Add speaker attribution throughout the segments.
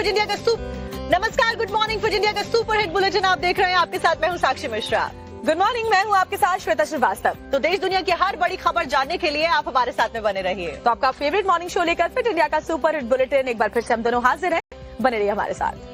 Speaker 1: Fit India का नमस्कार, good morning fit India का सुपर हिट बुलेटिन आप देख रहे हैं। आपके साथ मैं हूं साक्षी मिश्रा।
Speaker 2: गुड मॉर्निंग, मैं हूं आपके साथ श्वेता श्रीवास्तव।
Speaker 1: तो देश दुनिया की हर बड़ी खबर जानने के लिए आप हमारे साथ में बने रहिए।
Speaker 2: तो आपका फेवरेट मॉर्निंग शो लेकर फिट इंडिया का सुपर हिट बुलेटिन एक बार फिर से हम दोनों हाजिर हैं। बने रहिए हमारे साथ।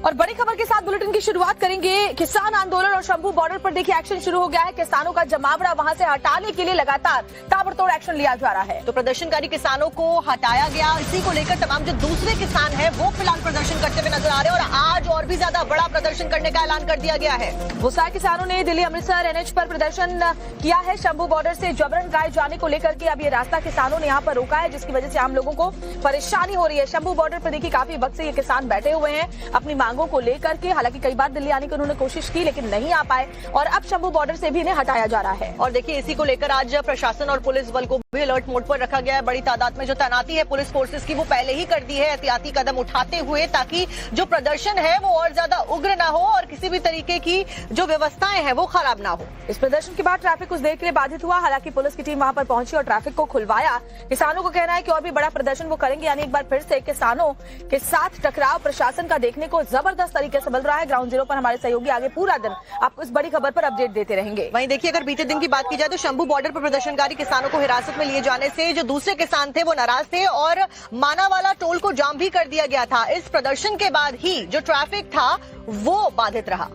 Speaker 2: और बड़ी खबर के साथ बुलेटिन की शुरुआत करेंगे। किसान आंदोलन और शंभू बॉर्डर पर देखिए एक्शन शुरू हो गया है। किसानों का जमावड़ा वहां से हटाने के लिए लगातार ताबड़तोड़ एक्शन लिया जा रहा है।
Speaker 1: तो प्रदर्शनकारी किसानों को हटाया गया। इसी को लेकर तमाम जो दूसरे किसान हैं वो फिलहाल प्रदर्शन करते हुए नजर आ रहे हैं और आज और भी ज्यादा बड़ा प्रदर्शन करने का ऐलान कर दिया गया है।
Speaker 2: गुस्साए किसानों ने दिल्ली अमृतसर एनएच पर प्रदर्शन किया है। शंभू बॉर्डर से जबरन गाय जाने को लेकर के अब ये रास्ता किसानों ने यहाँ पर रोका है, जिसकी वजह से आम लोगों को परेशानी हो रही है। शंभू बॉर्डर पर देखिए काफी वक्त से ये किसान बैठे हुए हैं अपनी मांगों को लेकर के। हालांकि कई बार दिल्ली आने की उन्होंने कोशिश की लेकिन नहीं आ पाए और अब शंभू बॉर्डर से भी इन्हें हटाया जा रहा है।
Speaker 1: और देखिए इसी को लेकर आज प्रशासन और पुलिस बल को भी अलर्ट मोड पर रखा गया है। बड़ी तादाद में जो तैनाती है पुलिस फोर्सेस की वो पहले ही कर दी है, एहतियाती कदम उठाते हुए, ताकि जो प्रदर्शन है वो और ज्यादा उग्र ना हो और किसी भी तरीके की जो व्यवस्थाएं हैं वो खराब ना हो।
Speaker 2: इस प्रदर्शन के बाद ट्रैफिक कुछ देर के लिए बाधित हुआ। हालांकि पुलिस की टीम वहां पर पहुंची और ट्रैफिक को खुलवाया। किसानों को कहना है कि और भी बड़ा प्रदर्शन वो करेंगे, यानी एक बार फिर से किसानों के साथ टकराव प्रशासन का देखने को जबरदस्त तरीके से मिल रहा है। ग्राउंड जीरो पर हमारे सहयोगी आगे पूरा दिन आपको इस बड़ी खबर पर अपडेट देते रहेंगे।
Speaker 1: वहीं देखिए अगर बीते दिन की बात की जाए तो शंभू बॉर्डर पर प्रदर्शनकारी किसानों को हिरासत में लिए जाने से जो दूसरे किसान थे वो नाराज थे और मानावाला टोल को जाम भी कर दिया गया था। इस प्रदर्शन के बाद ही जो ट्रैफिक था वो बाधित रहा।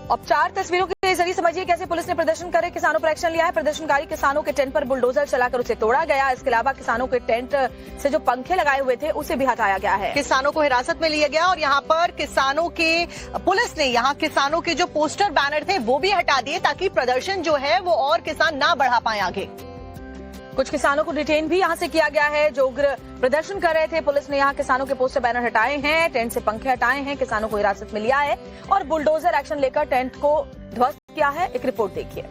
Speaker 2: अब 4 तस्वीरों के जरिए समझिए कैसे पुलिस ने प्रदर्शन करे किसानों पर एक्शन लिया है। प्रदर्शनकारी किसानों के टेंट पर बुलडोजर चलाकर उसे तोड़ा गया। इसके अलावा किसानों के टेंट से जो पंखे लगाए हुए थे उसे भी हटाया गया है।
Speaker 1: किसानों को हिरासत में लिया गया और यहाँ पर किसानों के पुलिस ने यहाँ किसानों के जो पोस्टर बैनर थे वो भी हटा दिए ताकि प्रदर्शन जो है वो और किसान ना बढ़ा पाए आगे।
Speaker 2: कुछ किसानों को डिटेन भी यहाँ से किया गया है जो उग्र प्रदर्शन कर रहे थे। पुलिस ने यहाँ किसानों के पोस्टर बैनर हटाए हैं, टेंट से पंखे हटाए हैं, किसानों को हिरासत में लिया है और बुलडोजर एक्शन लेकर टेंट को ध्वस्त किया है। एक रिपोर्ट देखिए।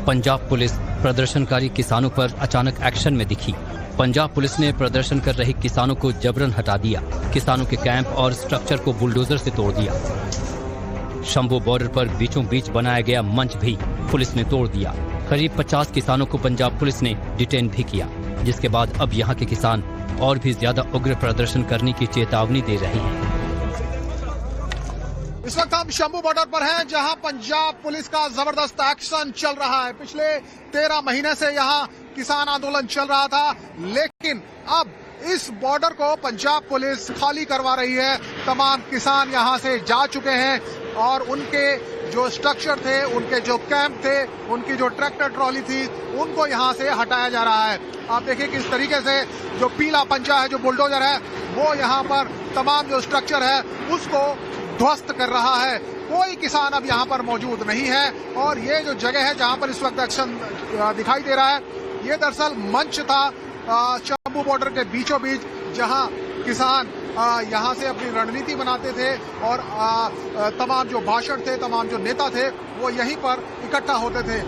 Speaker 3: पंजाब पुलिस प्रदर्शनकारी किसानों पर अचानक एक्शन में दिखी। पंजाब पुलिस ने प्रदर्शन कर रहे किसानों को जबरन हटा दिया। किसानों के कैंप और स्ट्रक्चर को बुलडोजर से तोड़ दिया। शंभू बॉर्डर पर बीचों बीच बनाया गया मंच भी पुलिस ने तोड़ दिया। करीब 50 किसानों को पंजाब पुलिस ने डिटेन भी किया, जिसके बाद अब यहाँ के किसान और भी ज्यादा उग्र प्रदर्शन करने की चेतावनी दे रहे हैं।
Speaker 4: इस वक्त हम शंभू बॉर्डर पर हैं जहां पंजाब पुलिस का जबरदस्त एक्शन चल रहा है। पिछले 13 महीने से यहां किसान आंदोलन चल रहा था, लेकिन अब इस बॉर्डर को पंजाब पुलिस खाली करवा रही है। तमाम किसान यहां से जा चुके हैं और उनके जो स्ट्रक्चर थे, उनके जो कैंप थे, उनकी जो ट्रैक्टर ट्रॉली थी, उनको यहां से हटाया जा रहा है। आप देखिए किस तरीके से जो पीला पंचा है, जो बुलडोजर है, वो यहां पर तमाम जो स्ट्रक्चर है उसको ध्वस्त कर रहा है। कोई किसान अब यहाँ पर मौजूद नहीं है और ये जो जगह है जहाँ पर इस वक्त एक्शन दिखाई दे रहा है, ये दरअसल मंच था शंभू बॉर्डर के बीचों बीच, जहाँ किसान यहाँ से अपनी रणनीति बनाते थे और तमाम जो भाषण थे, तमाम जो नेता थे, वो यहीं पर इकट्ठा होते थे।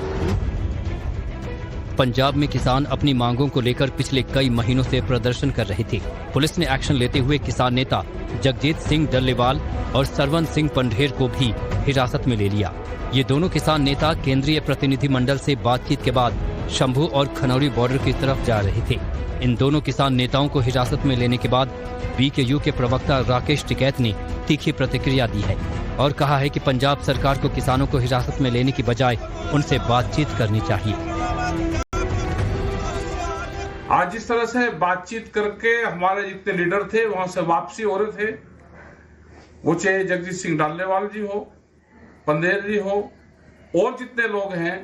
Speaker 3: पंजाब में किसान अपनी मांगों को लेकर पिछले कई महीनों से प्रदर्शन कर रहे थे। पुलिस ने एक्शन लेते हुए किसान नेता जगजीत सिंह डल्लेवाल और सरवन सिंह पंढेर को भी हिरासत में ले लिया। ये दोनों किसान नेता केंद्रीय प्रतिनिधिमंडल से बातचीत के बाद शंभू और खनौरी बॉर्डर की तरफ जा रहे थे। इन दोनों किसान नेताओं को हिरासत में लेने के बाद बीकेयू के प्रवक्ता राकेश टिकैत ने तीखी प्रतिक्रिया दी है और कहा है कि पंजाब सरकार को किसानों को हिरासत में लेने की बजाय उनसे बातचीत करनी चाहिए।
Speaker 5: आज जिस तरह से बातचीत करके हमारे जितने लीडर थे वहां से वापसी हो रहे थे, वो चाहे जगजीत सिंह डल्लेवाल जी हो, पंढेर जी हो और जितने लोग हैं,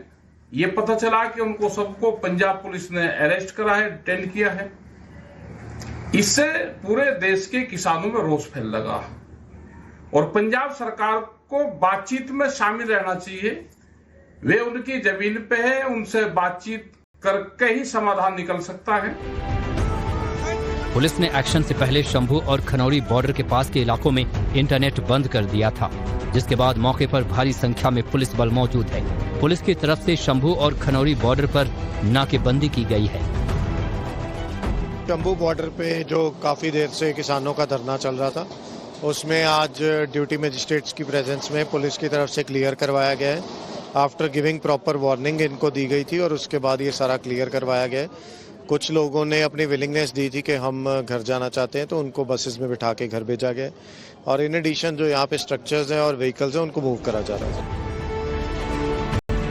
Speaker 5: ये पता चला कि उनको सबको पंजाब पुलिस ने अरेस्ट करा है, डिटेन किया है। इससे पूरे देश के किसानों में रोष फैल लगा और पंजाब सरकार को बातचीत में शामिल रहना चाहिए। वे उनकी जमीन पे है, उनसे बातचीत करके ही समाधान निकल सकता है।
Speaker 3: पुलिस ने एक्शन से पहले शंभू और खनौरी बॉर्डर के पास के इलाकों में इंटरनेट बंद कर दिया था, जिसके बाद मौके पर भारी संख्या में पुलिस बल मौजूद है। पुलिस की तरफ से शंभू और खनौरी बॉर्डर पर नाकेबंदी की गई है।
Speaker 6: शंभू बॉर्डर पे जो काफी देर से किसानों का धरना चल रहा था, उसमें आज ड्यूटी मजिस्ट्रेट्स की प्रेजेंस में पुलिस की तरफ से क्लियर करवाया गया है आफ्टर गिविंग प्रॉपर वार्निंग इनको दी गई थी और उसके बाद ये सारा क्लियर करवाया गया है। कुछ लोगों ने अपनी विलिंगनेस दी थी कि हम घर जाना चाहते हैं, तो उनको बसेस में बिठा के घर भेजा गया और इन एडिशन जो यहाँ पे स्ट्रक्चर्स हैं और व्हीकल्स हैं उनको मूव करा जा रहा है।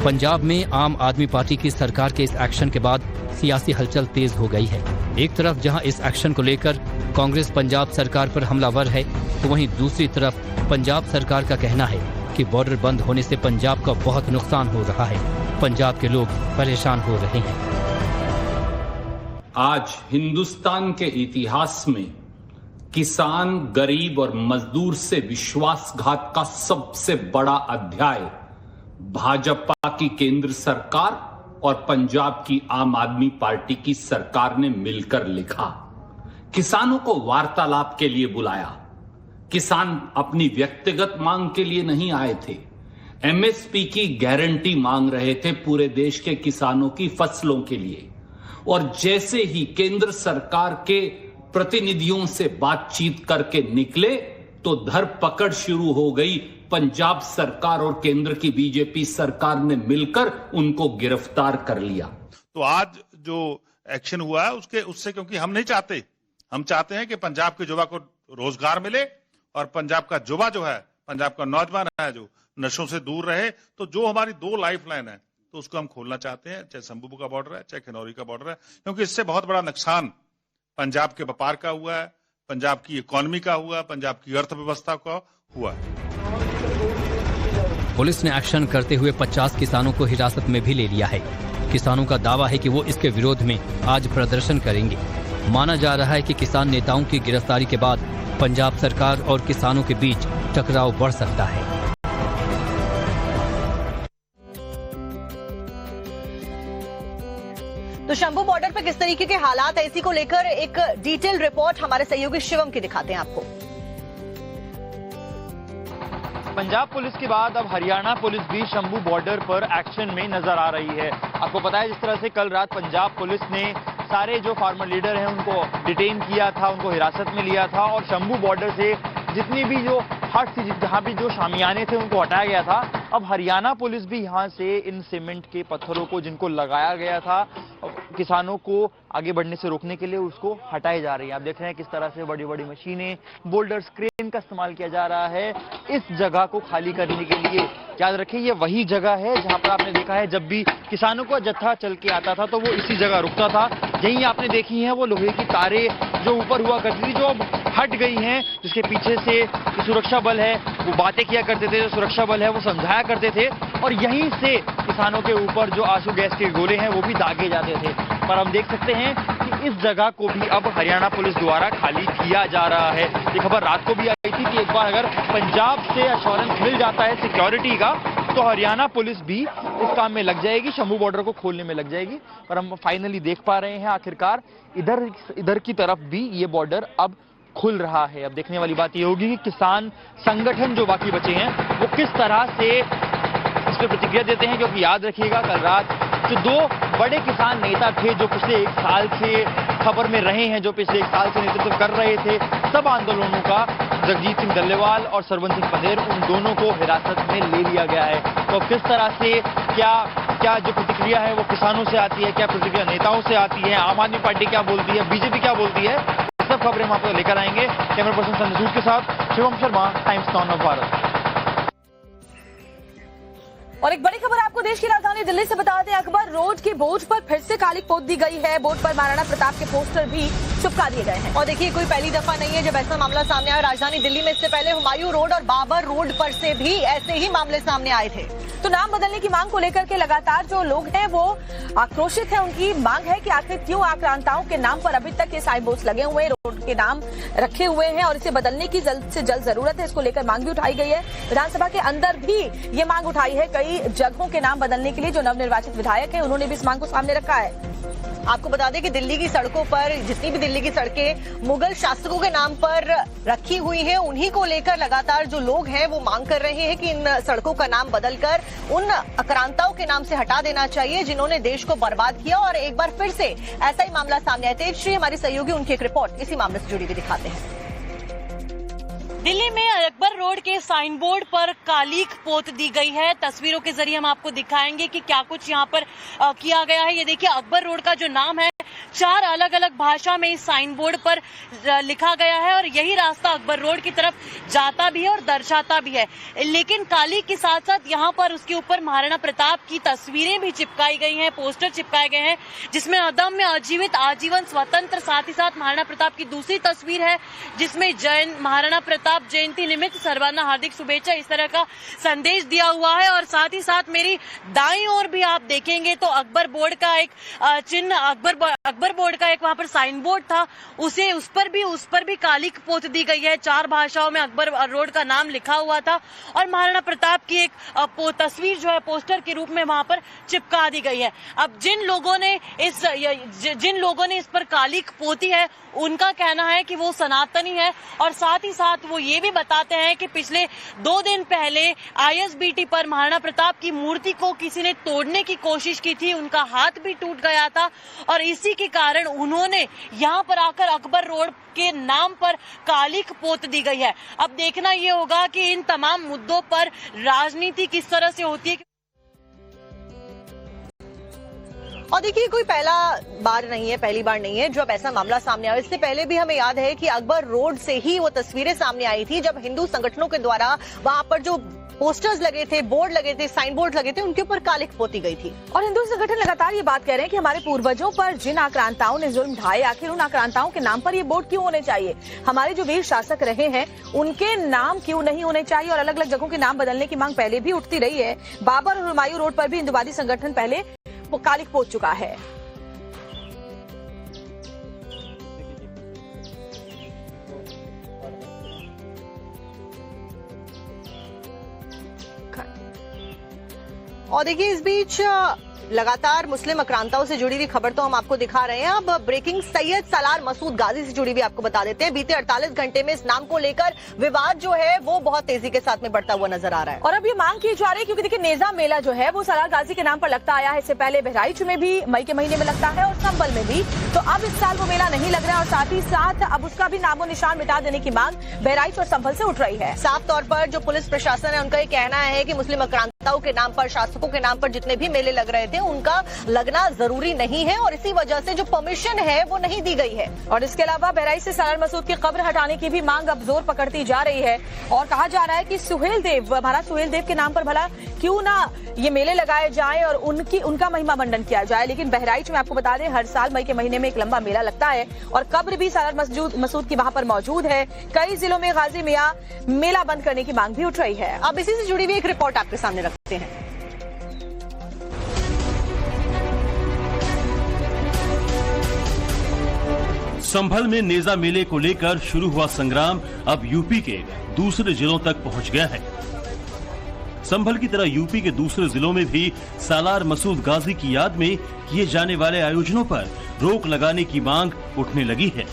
Speaker 3: पंजाब में आम आदमी पार्टी की सरकार के इस एक्शन के बाद सियासी हलचल तेज हो गई है। एक तरफ जहां इस एक्शन को लेकर कांग्रेस पंजाब सरकार पर हमलावर है, तो वहीं दूसरी तरफ पंजाब सरकार का कहना है कि बॉर्डर बंद होने से पंजाब का बहुत नुकसान हो रहा है, पंजाब के लोग परेशान हो रहे हैं।
Speaker 7: आज हिंदुस्तान के इतिहास में किसान, गरीब और मजदूर से विश्वासघात का सबसे बड़ा अध्याय भाजपा की केंद्र सरकार और पंजाब की आम आदमी पार्टी की सरकार ने मिलकर लिखा। किसानों को वार्तालाप के लिए बुलाया। किसान अपनी व्यक्तिगत मांग के लिए नहीं आए थे, एमएसपी की गारंटी मांग रहे थे पूरे देश के किसानों की फसलों के लिए। और जैसे ही केंद्र सरकार के प्रतिनिधियों से बातचीत करके निकले तो धरपकड़ शुरू हो गई। पंजाब सरकार और केंद्र की बीजेपी सरकार ने मिलकर उनको गिरफ्तार कर लिया।
Speaker 8: तो आज जो एक्शन हुआ है उससे क्योंकि हम नहीं चाहते, हम चाहते हैं कि पंजाब के युवा को रोजगार मिले और पंजाब का युवा जो है, पंजाब का नौजवान है जो नशों से दूर रहे। तो जो हमारी 2 लाइफ लाइन है तो उसको हम खोलना चाहते हैं, चाहे शंभू का बॉर्डर है चाहे खनौरी का बॉर्डर है, क्योंकि इससे बहुत बड़ा नुकसान पंजाब के व्यापार का हुआ है, पंजाब की इकोनॉमी का हुआ, पंजाब की अर्थव्यवस्था का हुआ है।
Speaker 3: पुलिस ने एक्शन करते हुए 50 किसानों को हिरासत में भी ले लिया है। किसानों का दावा है कि वो इसके विरोध में आज प्रदर्शन करेंगे। माना जा रहा है कि किसान नेताओं की गिरफ्तारी के बाद पंजाब सरकार और किसानों के बीच टकराव बढ़ सकता है।
Speaker 1: तो शंभू बॉर्डर पे किस तरीके के हालात है, इसी को लेकर एक डिटेल रिपोर्ट हमारे सहयोगी शिवम की दिखाते हैं आपको।
Speaker 9: पंजाब पुलिस के बाद अब हरियाणा पुलिस भी शंभू बॉर्डर पर एक्शन में नजर आ रही है। आपको पता है जिस तरह से कल रात पंजाब पुलिस ने सारे जो फार्मर लीडर हैं उनको डिटेन किया था, उनको हिरासत में लिया था और शंभू बॉर्डर से जितनी भी जो हट थी, जहां भी जो शामियाने थे उनको हटाया गया था। अब हरियाणा पुलिस भी यहां से इन सीमेंट के पत्थरों को जिनको लगाया गया था किसानों को आगे बढ़ने से रोकने के लिए उसको हटाए जा रही है। आप देख रहे हैं किस तरह से बड़ी बड़ी मशीनें, बोल्डर्स, क्रेन का इस्तेमाल किया जा रहा है इस जगह को खाली करने के लिए। याद रखिए ये वही जगह है जहां पर आपने देखा है जब भी किसानों का जत्था चल के आता था तो वो इसी जगह रुकता था। यही आपने देखी है वो लोहे की तारें जो ऊपर हुआ करती थी, जो अब हट गई हैं, जिसके पीछे से सुरक्षा बल है वो बातें किया करते थे, जो सुरक्षा बल है वो समझाया करते थे और यहीं से किसानों के ऊपर जो आंसू गैस के गोले हैं वो भी दागे जाते थे। पर हम देख सकते हैं कि इस जगह को भी अब हरियाणा पुलिस द्वारा खाली किया जा रहा है। ये खबर रात को भी आई थी कि एक बार अगर पंजाब से एश्योरेंस मिल जाता है सिक्योरिटी का तो हरियाणा पुलिस भी इस काम में लग जाएगी, शंभू बॉर्डर को खोलने में लग जाएगी। पर हम फाइनली देख पा रहे हैं आखिरकार इधर की तरफ भी ये बॉर्डर अब खुल रहा है। अब देखने वाली बात ये होगी कि किसान संगठन जो बाकी बचे हैं वो किस तरह से इस पर प्रतिक्रिया देते हैं, क्योंकि याद रखिएगा कल रात जो 2 बड़े किसान नेता थे जो पिछले 1 साल से खबर में रहे हैं, जो पिछले 1 साल से नेतृत्व कर रहे थे सब आंदोलनों का, जगजीत सिंह डल्लेवाल और सरवन सिंह पंधेर, उन दोनों को हिरासत में ले लिया गया है। तो किस तरह से क्या जो प्रतिक्रिया है वो किसानों से आती है, क्या प्रतिक्रिया नेताओं से आती है, आम आदमी पार्टी क्या बोलती है, बीजेपी क्या बोलती है, सब खबरें हम आपको लेकर आएंगे। कैमरा पर्सन संजय सूद के साथ Shivam Sharma, times now of Bharat.
Speaker 2: और एक बड़ी खबर आपको देश की राजधानी दिल्ली से बताते हैं। अकबर रोड के बोर्ड पर फिर से कालिक पोत दी गई है। बोर्ड पर महाराणा प्रताप के पोस्टर भी चिपका दिए गए हैं।
Speaker 1: और देखिए कोई पहली दफा नहीं है जब ऐसा मामला सामने आया। राजधानी दिल्ली में इससे पहले हुमायूं रोड और बाबर रोड पर से भी ऐसे ही मामले सामने आए थे।
Speaker 2: तो नाम बदलने की मांग को लेकर के लगातार जो लोग हैं वो आक्रोशित हैं। उनकी मांग है कि आखिर क्यों आक्रांताओं के नाम पर अभी तक ये साइन बोर्ड लगे हुए हैं, रोड के नाम रखे हुए हैं और इसे बदलने की जल्द से जल्द जरूरत है। इसको लेकर मांग भी उठाई गई है। विधानसभा के अंदर भी ये मांग उठाई है। कई जगहों के नाम बदलने के लिए जो नवनिर्वाचित विधायक हैं उन्होंने भी इस मांग को सामने रखा है।
Speaker 1: आपको बता दें कि दिल्ली की सड़कों पर जितनी भी दिल्ली की सड़कें मुगल शासकों के नाम पर रखी हुई हैं, उन्हीं को लेकर लगातार जो लोग हैं वो मांग कर रहे हैं कि इन सड़कों का नाम बदलकर उन आक्रांताओं के नाम से हटा देना चाहिए जिन्होंने देश को बर्बाद किया। और एक बार फिर से ऐसा ही मामला सामने आया। तेजश्री हमारी सहयोगी उनकी एक रिपोर्ट इसी मामले से जुड़ी हुई दिखाते हैं।
Speaker 10: दिल्ली में अकबर रोड के साइन बोर्ड पर कालीख पोत दी गई है। तस्वीरों के जरिए हम आपको दिखाएंगे कि क्या कुछ यहाँ पर किया गया है। ये देखिए, अकबर रोड का जो नाम है 4 अलग अलग भाषा में इस साइन बोर्ड पर लिखा गया है और यही रास्ता अकबर रोड की तरफ जाता भी है और दर्शाता भी है। लेकिन कालीख के साथ साथ यहाँ पर उसके ऊपर महाराणा प्रताप की तस्वीरें भी चिपकाई गई हैं, पोस्टर चिपकाए गए हैं, जिसमें अदम्य अजीवित आजीवन स्वतंत्र, साथ ही साथ महाराणा प्रताप की दूसरी तस्वीर है जिसमें महाराणा प्रताप जयंती निमित्त सर्वांना हार्दिक शुभेच्छा, इस तरह का संदेश दिया हुआ है। और साथ ही साथ मेरी दाईं ओर भी आप देखेंगे तो अकबर बोर्ड का एक चिन्ह, अकबर बोर्ड का एक वहां पर साइन बोर्ड था, उस पर भी कालीख पोत दी गई है। 4 भाषाओं में अकबर रोड का नाम लिखा हुआ था और महाराणा प्रताप की एक तस्वीर जो है पोस्टर के रूप में वहां पर चिपका दी गई है। अब जिन लोगों ने इस पर कालीख पोती है उनका कहना है कि वो सनातनी है और साथ ही साथ वो ये भी बताते हैं कि पिछले 2 दिन पहले आईएसबीटी पर महाराणा प्रताप की मूर्ति को किसी ने तोड़ने की कोशिश की थी, उनका हाथ भी टूट गया था और इसी के कारण उन्होंने यहाँ पर आकर अकबर रोड के नाम पर कालीख पोत दी गई है। अब देखना ये होगा कि इन तमाम मुद्दों पर राजनीति किस तरह से होती है।
Speaker 1: और देखिए, कोई पहली बार नहीं है जब ऐसा मामला सामने आया। इससे पहले भी हमें याद है कि अकबर रोड से ही वो तस्वीरें सामने आई थी जब हिंदू संगठनों के द्वारा वहां पर जो पोस्टर्स लगे थे, बोर्ड लगे थे, साइन बोर्ड लगे थे, उनके ऊपर कालीख पोती गई थी।
Speaker 2: और हिंदू संगठन लगातार ये बात कह रहे हैं कि हमारे पूर्वजों पर जिन आक्रांताओं ने जुल्म ढाए, आखिर उन आक्रांताओं के नाम पर ये बोर्ड क्यों होने चाहिए? हमारे जो वीर शासक रहे हैं उनके नाम क्यों नहीं होने चाहिए? और अलग अलग जगहों के नाम बदलने की मांग पहले भी उठती रही है। बाबर और हुमायूं रोड पर भी हिंदुवादी संगठन पहले वो कालीख पोत चुका है।
Speaker 1: और देखिए, इस बीच लगातार मुस्लिम आक्रांताओं से जुड़ी हुई खबर तो हम आपको दिखा रहे हैं। अब ब्रेकिंग, सैयद सालार मसूद गाजी से जुड़ी हुई आपको बता देते हैं। बीते 48 घंटे में इस नाम को लेकर विवाद जो है वो बहुत तेजी के साथ में बढ़ता हुआ नजर आ रहा है।
Speaker 2: और अब ये मांग की जा रही है क्योंकि देखिए, नेजा मेला जो है वो सालार गाजी के नाम पर लगता आया है। इससे पहले बहराइच में भी मई के महीने में लगता है और संभल में भी। तो अब इस साल वो मेला नहीं लग रहा है और साथ ही साथ अब उसका भी नामो निशान मिटा देने की मांग बहराइच और संभल से उठ रही है।
Speaker 1: साफ तौर पर जो पुलिस प्रशासन है उनका ये कहना है कि मुस्लिम आक्रांताओं के नाम पर, शासकों के नाम पर जितने भी मेले लग रहे थे उनका लगना जरूरी नहीं है और इसी वजह से जो परमिशन है वो नहीं दी गई है।
Speaker 2: और इसके अलावा बहराइच से सालार मसूद की कब्र हटाने की भी मांग अब जोर पकड़ती जा रही है और कहा जा रहा है कि सुहेल देव, महाराज सुहेल देव के नाम पर भला क्यों ना ये मेले लगाए जाएं और उनका महिमा मंडन किया जाए। लेकिन बहराइच में आपको बता दें, हर साल मई के महीने में एक लंबा मेला लगता है और कब्र भी सालार मसूद की वहां पर मौजूद है। कई जिलों में गाजी मियां मेला बंद करने की मांग भी उठ रही है।
Speaker 1: अब इसी से जुड़ी हुई एक रिपोर्ट आपके सामने रखते हैं।
Speaker 11: संभल में नेजा मेले को लेकर शुरू हुआ संग्राम अब यूपी के दूसरे जिलों तक पहुंच गया है। संभल की तरह यूपी के दूसरे जिलों में भी सालार मसूद गाजी की याद में किए जाने वाले आयोजनों पर रोक लगाने की मांग उठने लगी है।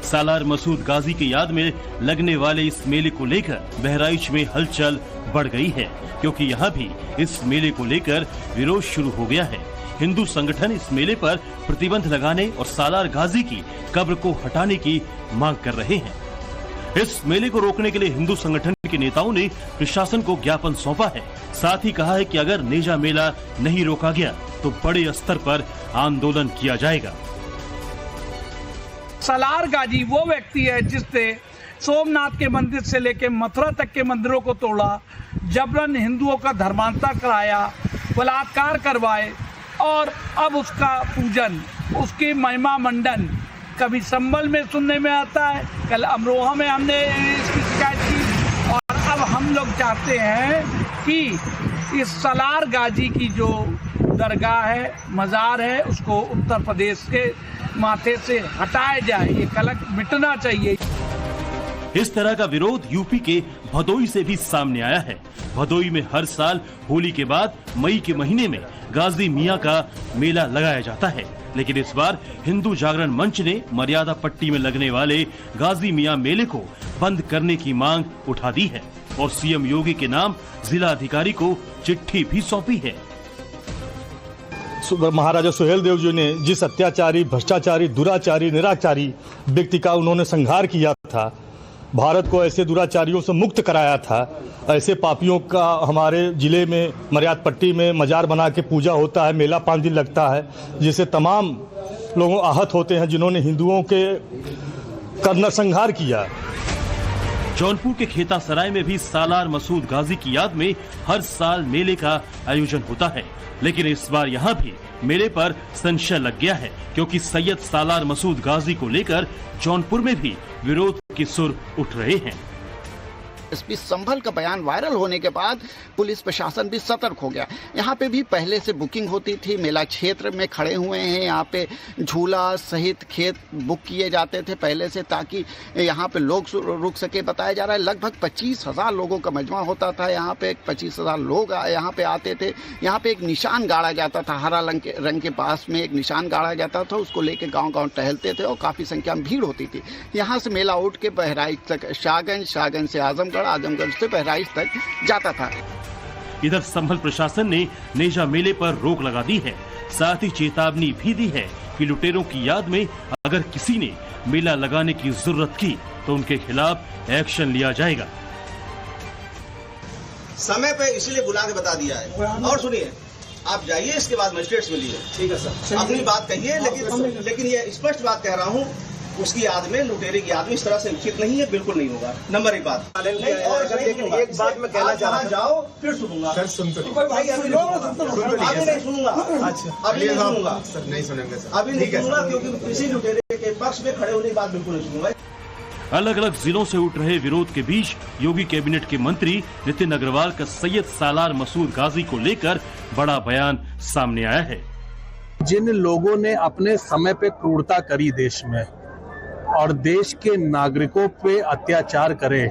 Speaker 11: सालार मसूद गाजी की याद में लगने वाले इस मेले को लेकर बहराइच में हलचल बढ़ गई है क्योंकि यहाँ भी इस मेले को लेकर विरोध शुरू हो गया है। हिंदू संगठन इस मेले पर प्रतिबंध लगाने और सालार गाजी की कब्र को हटाने की मांग कर रहे हैं। इस मेले को रोकने के लिए हिंदू संगठन के नेताओं ने प्रशासन को ज्ञापन सौंपा है। साथ ही कहा है कि अगर नेजा मेला नहीं रोका गया तो बड़े स्तर पर आंदोलन किया जाएगा।
Speaker 12: सालार गाजी वो व्यक्ति है जिसने सोमनाथ के मंदिर से लेकर मथुरा तक के मंदिरों को तोड़ा, जबरन हिंदुओं का धर्मांतर कराया, बलात्कार करवाए और अब उसका पूजन, उसकी महिमा मंडन कभी संभल में सुनने में आता है, कल अमरोहा में हमने इसकी शिकायत की और अब हम लोग चाहते हैं कि इस सालार गाजी की जो दरगाह है, मज़ार है, उसको उत्तर प्रदेश के माथे से हटाया जाए। ये कलंक मिटना चाहिए।
Speaker 11: इस तरह का विरोध यूपी के भदोई से भी सामने आया है। भदोई में हर साल होली के बाद मई के महीने में गाजी मियां का मेला लगाया जाता है, लेकिन इस बार हिंदू जागरण मंच ने मर्यादा पट्टी में लगने वाले गाजी मियां मेले को बंद करने की मांग उठा दी है और सीएम योगी के नाम जिला अधिकारी को चिट्ठी भी सौंपी है।
Speaker 13: महाराजा सुहेल देव जी ने जिस अत्याचारी, भ्रष्टाचारी, दुराचारी, निराचारी व्यक्ति का उन्होंने संहार किया था, भारत को ऐसे दुराचारियों से मुक्त कराया था, ऐसे पापियों का हमारे जिले में मर्याद पट्टी में मजार बना के पूजा होता है, मेला 5 दिन लगता है, जिससे तमाम लोग आहत होते हैं जिन्होंने हिंदुओं के का नरसंहार किया।
Speaker 11: जौनपुर के खेता सराय में भी सालार मसूद गाजी की याद में हर साल मेले का आयोजन होता है, लेकिन इस बार यहाँ भी मेले पर संशय लग गया है, क्योंकि सैयद सालार मसूद गाजी को लेकर जौनपुर में भी विरोध के सुर उठ रहे हैं।
Speaker 14: एसपी संभल का बयान वायरल होने के बाद पुलिस प्रशासन भी सतर्क हो गया। यहाँ पे भी पहले से बुकिंग होती थी, मेला क्षेत्र में खड़े हुए हैं, यहाँ पे झूला सहित खेत बुक किए जाते थे पहले से, ताकि यहाँ पे लोग रुक सके। बताया जा रहा है लगभग 25,000 लोगों का मजमा होता था यहाँ पे, 25,000 लोग यहाँ पे आते थे। यहाँ पे एक निशान गाड़ा जाता था, हरा रंग के पास में एक निशान गाड़ा जाता था, उसको लेके गाँव टहलते थे और काफ़ी संख्या में भीड़ होती थी। यहाँ से मेला उठ के बहराइच तक, शाहगंज से आजमगढ़ से बहराइच तक जाता था।
Speaker 11: इधर संभल प्रशासन ने नेजा मेले पर रोक लगा दी है, साथ ही चेतावनी भी दी है कि लुटेरों की याद में अगर किसी ने मेला लगाने की जरूरत की तो उनके खिलाफ एक्शन लिया जाएगा।
Speaker 15: समय पे इसलिए बुला के बता दिया है। और सुनिए, आप जाइए, इसके बाद मजिस्ट्रेट से मिलिए, ठीक है सर, अपनी बात कहिए, लेकिन ये स्पष्ट बात कह रहा हूँ, उसकी याद में, लुटेरे की याद में इस तरह से उचित नहीं है, बिल्कुल नहीं होगा। नंबर 1 बात। लेकिन एक बात मैं कहना चाह रहा हूँ, जाओ फिर सुनूंगा। सर सुनते भाई, अभी नहीं सुनूंगा। अच्छा, अभी नहीं सुनूंगा सर, नहीं सुनेंगे सर, अभी नहीं सुनूंगा, क्योंकि किसी लुटेरे के पक्ष में खड़े होने की बात बिल्कुल नहीं सुनूंगा।
Speaker 11: अलग अलग जिलों से उठ रहे विरोध के बीच योगी कैबिनेट के मंत्री नितिन अग्रवाल का सैयद सालार मसूद गाजी को लेकर बड़ा बयान सामने आया है।
Speaker 16: जिन लोगों ने अपने समय पे क्रूरता करी देश में और देश के नागरिकों पे अत्याचार करे,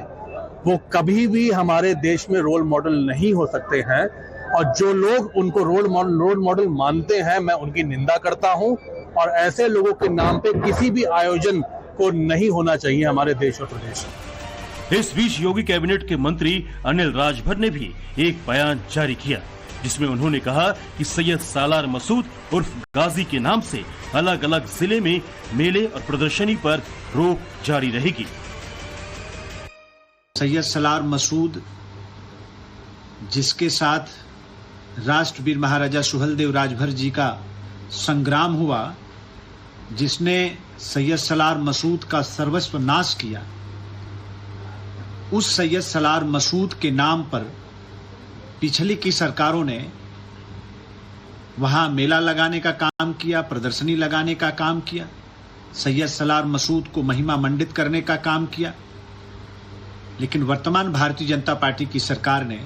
Speaker 16: वो कभी भी हमारे देश में रोल मॉडल नहीं हो सकते हैं। और जो लोग उनको रोल मॉडल मानते हैं, मैं उनकी निंदा करता हूं, और ऐसे लोगों के नाम पे किसी भी आयोजन को नहीं होना चाहिए हमारे देश और प्रदेश में।
Speaker 11: इस बीच योगी कैबिनेट के मंत्री अनिल राजभर ने भी एक बयान जारी किया, जिसमें उन्होंने कहा कि सैयद सालार मसूद उर्फ गाजी के नाम से अलग अलग जिले में मेले और प्रदर्शनी पर रोक जारी रहेगी।
Speaker 17: सैयद सालार मसूद, जिसके साथ राष्ट्रवीर महाराजा सुहेलदेव राजभर जी का संग्राम हुआ, जिसने सैयद सालार मसूद का सर्वस्व नाश किया, उस सैयद सालार मसूद के नाम पर पिछली की सरकारों ने वहां मेला लगाने का काम किया, प्रदर्शनी लगाने का काम किया, सैयद सालार मसूद को महिमा मंडित करने का काम किया। लेकिन वर्तमान भारतीय जनता पार्टी की सरकार ने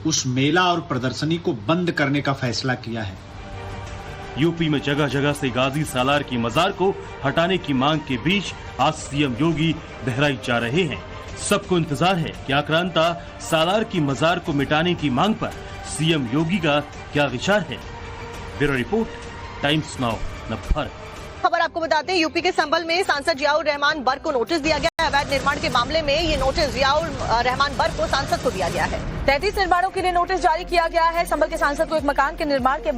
Speaker 17: उस मेला और प्रदर्शनी को बंद करने का फैसला किया है।
Speaker 11: यूपी में जगह जगह से गाजी सालार की मजार को हटाने की मांग के बीच आज सीएम योगी बहराइच जा रहे हैं। सबको इंतजार है कि आक्रांता सालार की मजार को मिटाने की मांग पर सीएम योगी का क्या विचार है। Bureau report, times now Bharat.
Speaker 1: खबर आपको बताते हैं, यूपी के संभल में सांसद जियाउर रहमान बर्क को नोटिस दिया गया है। अवैध निर्माण के मामले में ये नोटिस जियाउर रहमान बर्क को सांसद को दिया गया है।
Speaker 2: 33 निर्माणों के लिए नोटिस जारी किया गया है। संभल के सांसद को एक मकान के निर्माण के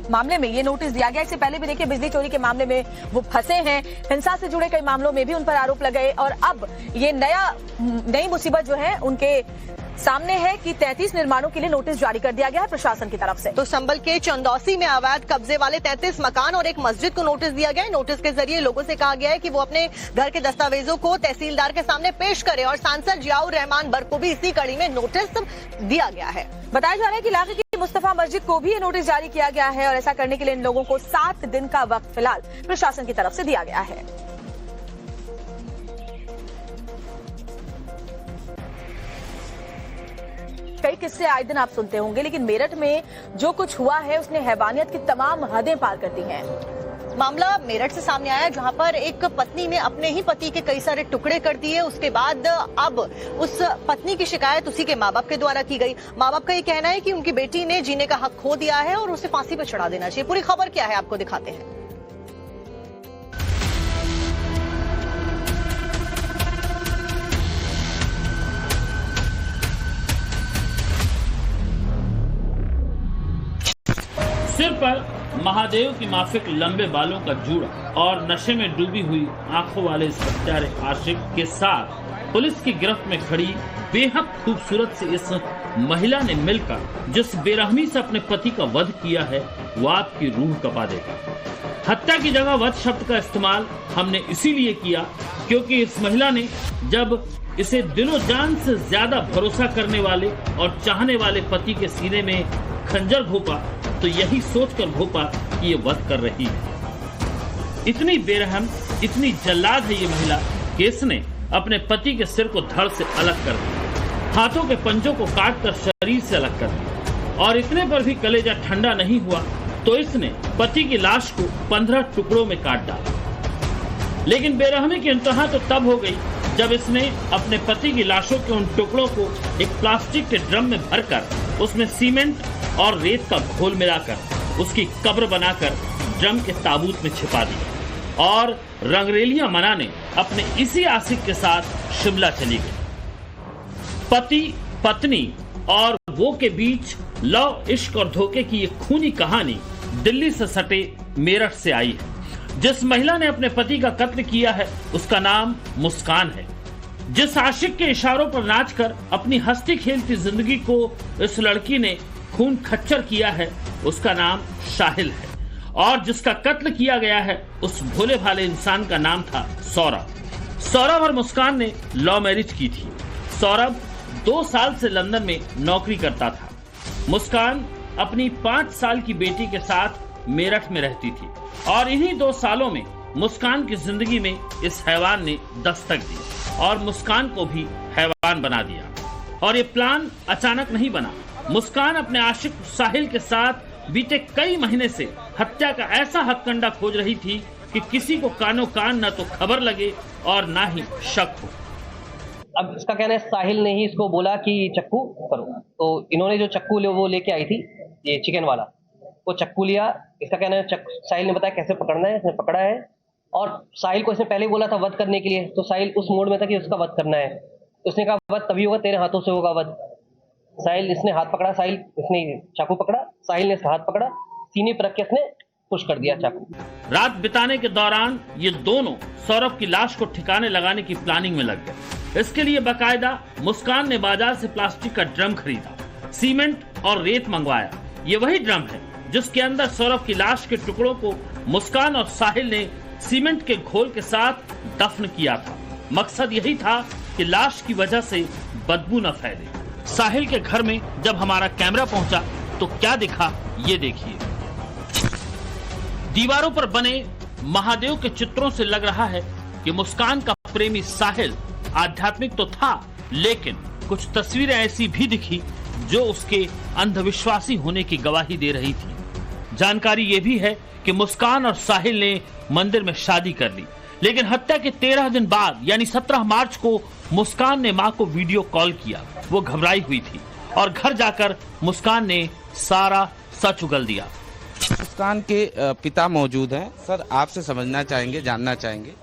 Speaker 2: मामले में ये नोटिस दिया गया। इससे पहले भी देखिए, बिजली चोरी के मामले में वो फंसे हैं, हिंसा से जुड़े कई मामलों में भी उन पर आरोप लगे, और अब ये नई मुसीबत जो है उनके सामने है कि 33 निर्माणों के लिए नोटिस जारी कर दिया गया है प्रशासन की तरफ से।
Speaker 1: तो संभल के चंदौसी में अवैध कब्जे वाले 33 मकान और एक मस्जिद को नोटिस दिया गया है। नोटिस के जरिए लोगों से कहा गया है कि वो अपने घर के दस्तावेजों को तहसीलदार के सामने पेश करें, और सांसद जियाउर रहमान बर्क को भी इसी कड़ी में नोटिस दिया गया है।
Speaker 2: बताया जा रहा है कि इलाके की मुस्तफा मस्जिद को भी ये नोटिस जारी किया गया है, और ऐसा करने के लिए इन लोगों को 7 दिन का वक्त फिलहाल प्रशासन की तरफ से दिया गया है। कई किस्से आए दिन आप सुनते होंगे, लेकिन मेरठ में जो कुछ हुआ है उसने हैवानियत की तमाम हदें पार कर दी हैं।
Speaker 1: मामला मेरठ से सामने आया, जहां पर एक पत्नी ने अपने ही पति के कई सारे टुकड़े कर दिए। उसके बाद अब उस पत्नी की शिकायत उसी के माँ बाप के द्वारा की गई। माँ बाप का ये कहना है कि उनकी बेटी ने जीने का हक खो दिया है और उसे फांसी पर चढ़ा देना चाहिए। पूरी खबर क्या है आपको दिखाते हैं।
Speaker 18: सिर पर महादेव की माफिक लंबे बालों का जूड़ा और नशे में डूबी हुई आंखों वाले इस हत्यारे आशिक के साथ पुलिस की गिरफ्त में खड़ी बेहद खूबसूरत से इस महिला ने मिलकर जिस बेरहमी से अपने पति का वध किया है वो आपकी रूह कपा देगा। हत्या की जगह वध शब्द का इस्तेमाल हमने इसीलिए किया क्योंकि इस महिला ने जब इसे दिलो जान से ज्यादा भरोसा करने वाले और चाहने वाले पति के सीने में खंजर घोंपा तो यही सोचकर घोंपा कि ये वध कर रही है। इतनी बेरहम, इतनी जल्लाद है ये महिला कि इसने अपने पति के सिर को धड़ से अलग कर दिया, हाथों के पंजों को काटकर शरीर से अलग कर दिया और इतने पर भी कलेजा ठंडा नहीं हुआ तो इसने पति की लाश को 15 टुकड़ों में काट डाला। लेकिन बेरहमी की इंतहा तो तब हो गई जब इसने अपने पति की लाशों के उन टुकड़ों को एक प्लास्टिक के ड्रम में भरकर उसमें सीमेंट और रेत का घोल मिलाकर उसकी कब्र बनाकर ड्रम के ताबूत में छिपा दिया और रंगरेलियां मनाने अपने इसी आशिक के साथ शिमला चली गई। पति, पत्नी और वो के बीच लव, इश्क और धोखे की ये खूनी कहानी दिल्ली से सटे मेरठ से आई है। जिस महिला ने अपने पति का कत्ल किया है उसका नाम मुस्कान है। जिस आशिक के इशारों पर नाचकर अपनी हंसती खेलती जिंदगी को इस लड़की ने खून खच्चर किया है उसका नाम साहिल है और जिसका कत्ल किया गया है उस भोले भाले इंसान का नाम था सौरभ। सौरभ और मुस्कान ने लव मैरिज की थी। सौरभ 2 साल से लंदन में नौकरी करता था। मुस्कान अपनी 5 साल की बेटी के साथ मेरठ में रहती थी और इन्हीं 2 सालों में मुस्कान की जिंदगी में इस हैवान ने दस्तक दी और मुस्कान को भी हैवान बना दिया। और ये प्लान अचानक नहीं बना। मुस्कान अपने आशिक साहिल के साथ बीते कई महीने से हत्या का ऐसा हथकंडा खोज रही थी कि किसी को कानो कान न तो खबर लगे और ना ही शक हो।
Speaker 19: अब इसका कहना है साहिल ने ही इसको बोला कि चक्कू करो, तो इन्होंने जो चक्कू वो लेके आई थी, ये चिकन वाला, वो चक्कू लिया। इसका कहना है साहिल ने बताया कैसे पकड़ना है, इसने पकड़ा है और साहिल को इसने पहले बोला था वध करने के लिए, तो साहिल उस मोड में था कि उसका वध करना है। उसने कहा वध तभी होगा तेरे हाथों से होगा वध। साहिल, इसने हाथ पकड़ा, साहिल इसने चाकू पकड़ा, साहिल ने इसका हाथ पकड़ा, सीने पर रख के इसने पुश कर दिया चाकू।
Speaker 18: रात बिताने के दौरान ये दोनों सौरभ की लाश को ठिकाने लगाने की प्लानिंग में लग गए। इसके लिए बाकायदा मुस्कान ने बाजार से प्लास्टिक का ड्रम खरीदा, सीमेंट और रेत मंगवाया। ये वही ड्रम है जिसके अंदर सौरभ की लाश के टुकड़ों को मुस्कान और साहिल ने सीमेंट के घोल के साथ दफन किया था। मकसद यही था कि लाश की वजह से बदबू न फैले। साहिल के घर में जब हमारा कैमरा पहुंचा तो क्या दिखा ये देखिए। दीवारों पर बने महादेव के चित्रों से लग रहा है कि मुस्कान का प्रेमी साहिल आध्यात्मिक तो था, लेकिन कुछ तस्वीरें ऐसी भी दिखी जो उसके अंधविश्वासी होने की गवाही दे रही थी। जानकारी ये भी है कि मुस्कान और साहिल ने मंदिर में शादी कर ली, लेकिन हत्या के 13 दिन बाद यानी 17 मार्च को मुस्कान ने मां को वीडियो कॉल किया। वो घबराई हुई थी और घर जाकर मुस्कान ने सारा सच उगल दिया।
Speaker 20: मुस्कान के पिता मौजूद हैं। सर, आपसे समझना चाहेंगे, जानना चाहेंगे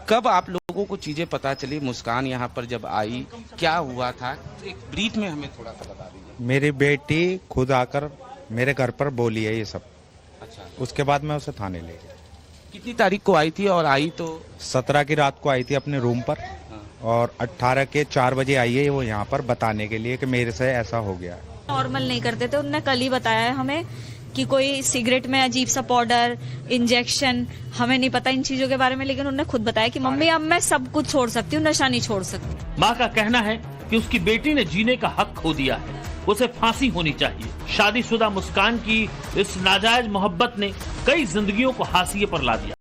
Speaker 20: कब आप लोगों को चीजें पता चली, मुस्कान यहाँ पर जब आई क्या हुआ था, एक ब्रीफ में हमें थोड़ा सा बता दीजिए।
Speaker 21: मेरी बेटी खुद आकर मेरे घर पर बोली है ये सब।
Speaker 20: अच्छा।
Speaker 21: उसके बाद मैं उसे थाने ले गया।
Speaker 20: कितनी तारीख को आई थी और आई तो
Speaker 21: 17 की रात को आई थी अपने रूम पर और 18 के 4 बजे आई है वो यहाँ पर बताने के लिए कि मेरे से ऐसा हो गया है।
Speaker 22: नॉर्मल नहीं करते थे, उन्होंने कल ही बताया है हमें कि कोई सिगरेट में अजीब सा पाउडर, इंजेक्शन, हमें नहीं पता इन चीजों के बारे में, लेकिन उन्होंने खुद बताया कि मम्मी अब मैं सब कुछ छोड़ सकती हूँ, नशा नहीं छोड़ सकती।
Speaker 18: माँ का कहना है कि उसकी बेटी ने जीने का हक खो दिया है, उसे फांसी होनी चाहिए। शादीशुदा मुस्कान की इस नाजायज मोहब्बत ने कई जिंदगियों को हाशिए पर ला दिया।